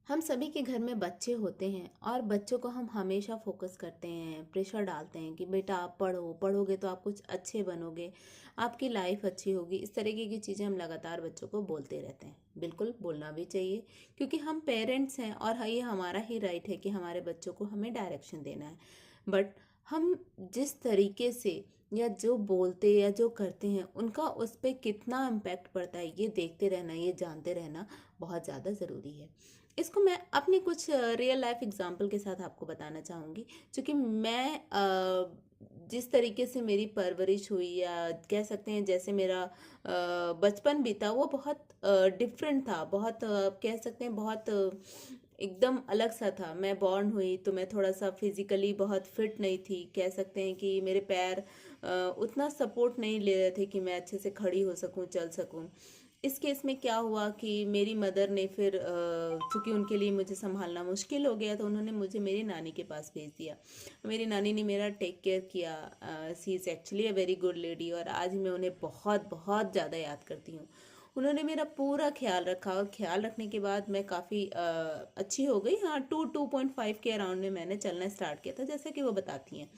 हम सभी के घर में बच्चे होते हैं और बच्चों को हम हमेशा फोकस करते हैं, प्रेशर डालते हैं कि बेटा आप पढ़ो, पढ़ोगे तो आप कुछ अच्छे बनोगे, आपकी लाइफ अच्छी होगी। इस तरीके की चीज़ें हम लगातार बच्चों को बोलते रहते हैं। बिल्कुल बोलना भी चाहिए, क्योंकि हम पेरेंट्स हैं और ये हमारा ही राइट है कि हमारे बच्चों को हमें डायरेक्शन देना है। बट हम जिस तरीके से या जो बोलते या जो करते हैं उनका उस पर कितना इम्पैक्ट पड़ता है, ये देखते रहना, ये जानते रहना बहुत ज़्यादा ज़रूरी है। इसको मैं अपनी कुछ रियल लाइफ एग्जांपल के साथ आपको बताना चाहूँगी। क्योंकि मैं जिस तरीके से मेरी परवरिश हुई, या कह सकते हैं जैसे मेरा बचपन बीता, वो बहुत डिफरेंट था। बहुत कह सकते हैं बहुत एकदम अलग सा था। मैं बॉर्न हुई तो मैं थोड़ा सा फिजिकली बहुत फिट नहीं थी। कह सकते हैं कि मेरे पैर उतना सपोर्ट नहीं ले रहे थे कि मैं अच्छे से खड़ी हो सकूं, चल सकूं। इस केस में क्या हुआ कि मेरी मदर ने फिर चूंकि उनके लिए मुझे संभालना मुश्किल हो गया, तो उन्होंने मुझे मेरी नानी के पास भेज दिया। मेरी नानी ने मेरा टेक केयर किया। She is actually a very good lady, और आज मैं उन्हें बहुत बहुत ज़्यादा याद करती हूँ। उन्होंने मेरा पूरा ख्याल रखा, और ख्याल रखने के बाद मैं काफ़ी अच्छी हो गई। हाँ, 2.5 के अराउंड में मैंने चलना स्टार्ट किया था, जैसे कि वो बताती हैं।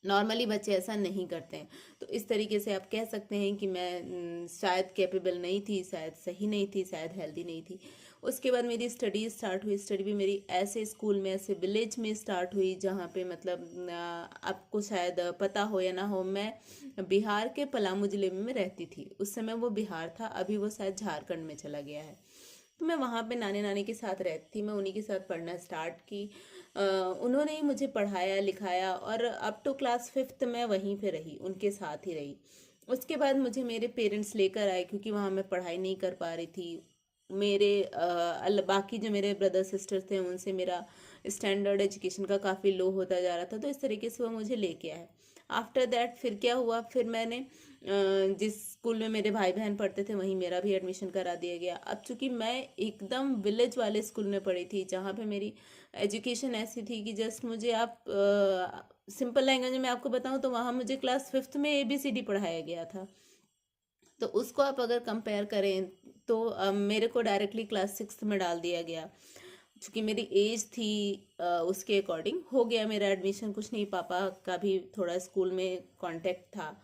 नॉर्मली बच्चे ऐसा नहीं करते हैं। तो इस तरीके से आप कह सकते हैं कि मैं शायद कैपेबल नहीं थी, शायद सही नहीं थी, शायद हेल्दी नहीं थी। उसके बाद मेरी स्टडी स्टार्ट हुई। स्टडी भी मेरी ऐसे स्कूल में, ऐसे विलेज में स्टार्ट हुई जहाँ पे मतलब आपको शायद पता हो या ना हो, मैं बिहार के पलामू ज़िले में रहती थी। उस समय वो बिहार था, अभी वो शायद झारखंड में चला गया है। तो मैं वहाँ पे नानी नानी के साथ रहती थी। मैं उन्हीं के साथ पढ़ना स्टार्ट की। उन्होंने ही मुझे पढ़ाया लिखाया, और अप टू क्लास 5th मैं वहीं पे रही, उनके साथ ही रही। उसके बाद मुझे मेरे पेरेंट्स लेकर आए, क्योंकि वहाँ मैं पढ़ाई नहीं कर पा रही थी। मेरे बाकी जो मेरे ब्रदर सिस्टर थे उनसे मेरा स्टैंडर्ड एजुकेशन का काफ़ी लो होता जा रहा था, तो इस तरीके से वो मुझे लेके आए। आफ्टर दैट फिर क्या हुआ, फिर मैंने जिस स्कूल में मेरे भाई बहन पढ़ते थे वहीं मेरा भी एडमिशन करा दिया गया। अब चूंकि मैं एकदम विलेज वाले स्कूल में पढ़ी थी, जहाँ पे मेरी एजुकेशन ऐसी थी कि जस्ट मुझे आप सिंपल लैंग्वेज में आपको बताऊं तो वहाँ मुझे क्लास 5th में ABCD पढ़ाया गया था। तो उसको आप अगर कंपेयर करें तो मेरे को डायरेक्टली क्लास 6th में डाल दिया गया। चूँकि मेरी एज थी, उसके अकॉर्डिंग हो गया मेरा एडमिशन। कुछ नहीं, पापा का भी थोड़ा स्कूल में कांटेक्ट था,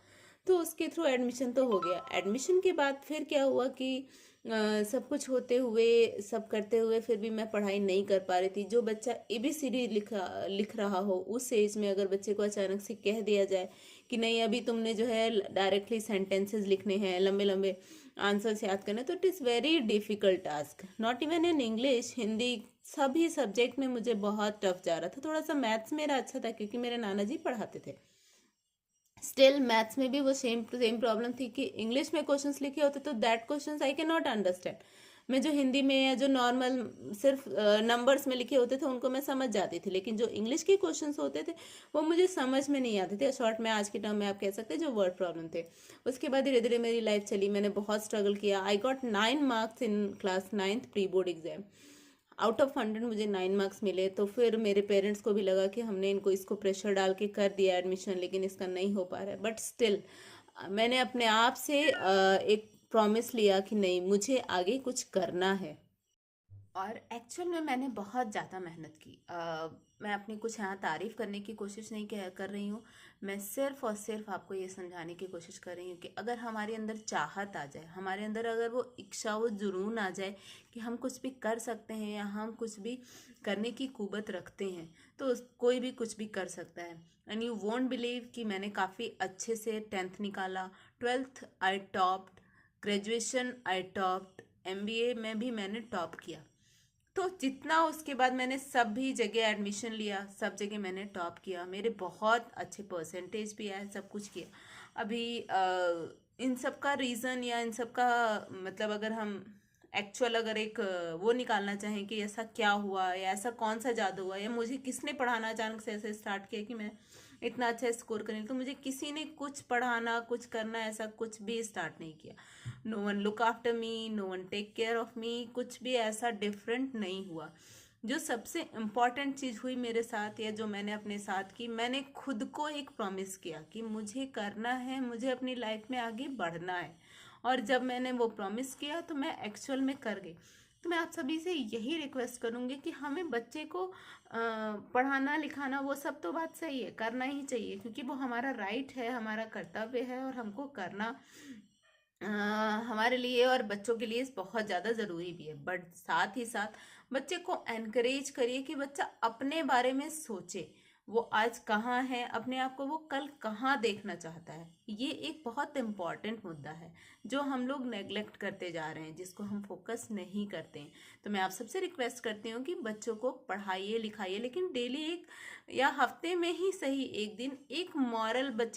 तो उसके थ्रू एडमिशन तो हो गया। एडमिशन के बाद फिर क्या हुआ कि सब कुछ होते हुए, सब करते हुए, फिर भी मैं पढ़ाई नहीं कर पा रही थी। जो बच्चा ABCD लिख रहा हो, उस एज में अगर बच्चे को अचानक से कह दिया जाए कि नहीं अभी तुमने जो है डायरेक्टली सेंटेंसेस लिखने हैं, लंबे लंबे आंसर्स याद करने, तो it is very difficult task. Not even in English, Hindi, सभी सब्जेक्ट में मुझे बहुत टफ जा रहा था। थोड़ा सा मैथ्स मेरा अच्छा था, क्योंकि मेरे नाना जी पढ़ाते थे। स्टिल मैथ्स में भी वो सेम सेम प्रॉब्लम थी कि इंग्लिश में क्वेश्चंस लिखे होते तो that questions I can not understand. मैं जो हिंदी में या जो नॉर्मल सिर्फ नंबर्स में लिखे होते थे उनको मैं समझ जाती थी, लेकिन जो इंग्लिश के क्वेश्चंस होते थे वो मुझे समझ में नहीं आते थे। शॉर्ट में आज के टर्म में आप कह सकते हैं जो वर्ड प्रॉब्लम थे। उसके बाद धीरे धीरे मेरी लाइफ चली, मैंने बहुत स्ट्रगल किया। I got 9 marks in class 9th pre board exam. Out of 100 मुझे 9 मार्क्स मिले। तो फिर मेरे पेरेंट्स को भी लगा कि हमने इनको इसको प्रेशर डाल के कर दिया एडमिशन, लेकिन इसका नहीं हो पा रहा है। बट स्टिल मैंने अपने आप से एक प्रॉमिस लिया कि नहीं, मुझे आगे कुछ करना है। और एक्चुअल में मैंने बहुत ज़्यादा मेहनत की। मैं अपनी कुछ यहाँ तारीफ करने की कोशिश नहीं कर रही हूँ। मैं सिर्फ और सिर्फ आपको ये समझाने की कोशिश कर रही हूँ कि अगर हमारे अंदर चाहत आ जाए, हमारे अंदर अगर वो इच्छा, वो जुनून आ जाए कि हम कुछ भी कर सकते हैं या हम कुछ भी करने की कुवत रखते हैं, तो कोई भी कुछ भी कर सकता है। एंड यू वोंट बिलीव कि मैंने काफ़ी अच्छे से 10th निकाला, 12th I topped, graduation I topped, MBA में भी मैंने टॉप किया। तो जितना उसके बाद मैंने सभी जगह एडमिशन लिया, सब जगह मैंने टॉप किया, मेरे बहुत अच्छे परसेंटेज भी आए, सब कुछ किया। अभी इन सब का रीज़न या इन सब का मतलब अगर हम एक्चुअल अगर एक वो निकालना चाहें कि ऐसा क्या हुआ या ऐसा कौन सा जादू हुआ या मुझे किसने पढ़ाना अचानक से ऐसे स्टार्ट किया कि मैं इतना अच्छा स्कोर करें, तो मुझे किसी ने कुछ पढ़ाना कुछ करना ऐसा कुछ भी स्टार्ट नहीं किया। No one look after me, no one take care of me, कुछ भी ऐसा डिफरेंट नहीं हुआ। जो सबसे इम्पॉर्टेंट चीज़ हुई मेरे साथ या जो मैंने अपने साथ की, मैंने खुद को एक प्रॉमिस किया कि मुझे करना है, मुझे अपनी लाइफ में आगे बढ़ना है। और जब मैंने वो प्रॉमिस किया तो मैं एक्चुअल में कर गई। तो मैं आप सभी से यही रिक्वेस्ट करूंगी कि हमें बच्चे को पढ़ाना लिखाना वो सब तो बात सही है, करना ही चाहिए, क्योंकि वो हमारा राइट है, हमारा कर्तव्य है, और हमको करना अ, हमारे लिए और बच्चों के लिए बहुत ज़्यादा ज़रूरी भी है। बट साथ ही साथ बच्चे को एनकरेज करिए कि बच्चा अपने बारे में सोचे, वो आज कहाँ है, अपने आप को वो कल कहाँ देखना चाहता है। ये एक बहुत इम्पॉर्टेंट मुद्दा है जो हम लोग नेग्लेक्ट करते जा रहे हैं, जिसको हम फोकस नहीं करते हैं। तो मैं आप सबसे रिक्वेस्ट करती हूँ कि बच्चों को पढ़ाइए लिखाइए, लेकिन डेली एक या हफ्ते में ही सही एक दिन एक मॉरल बच्चे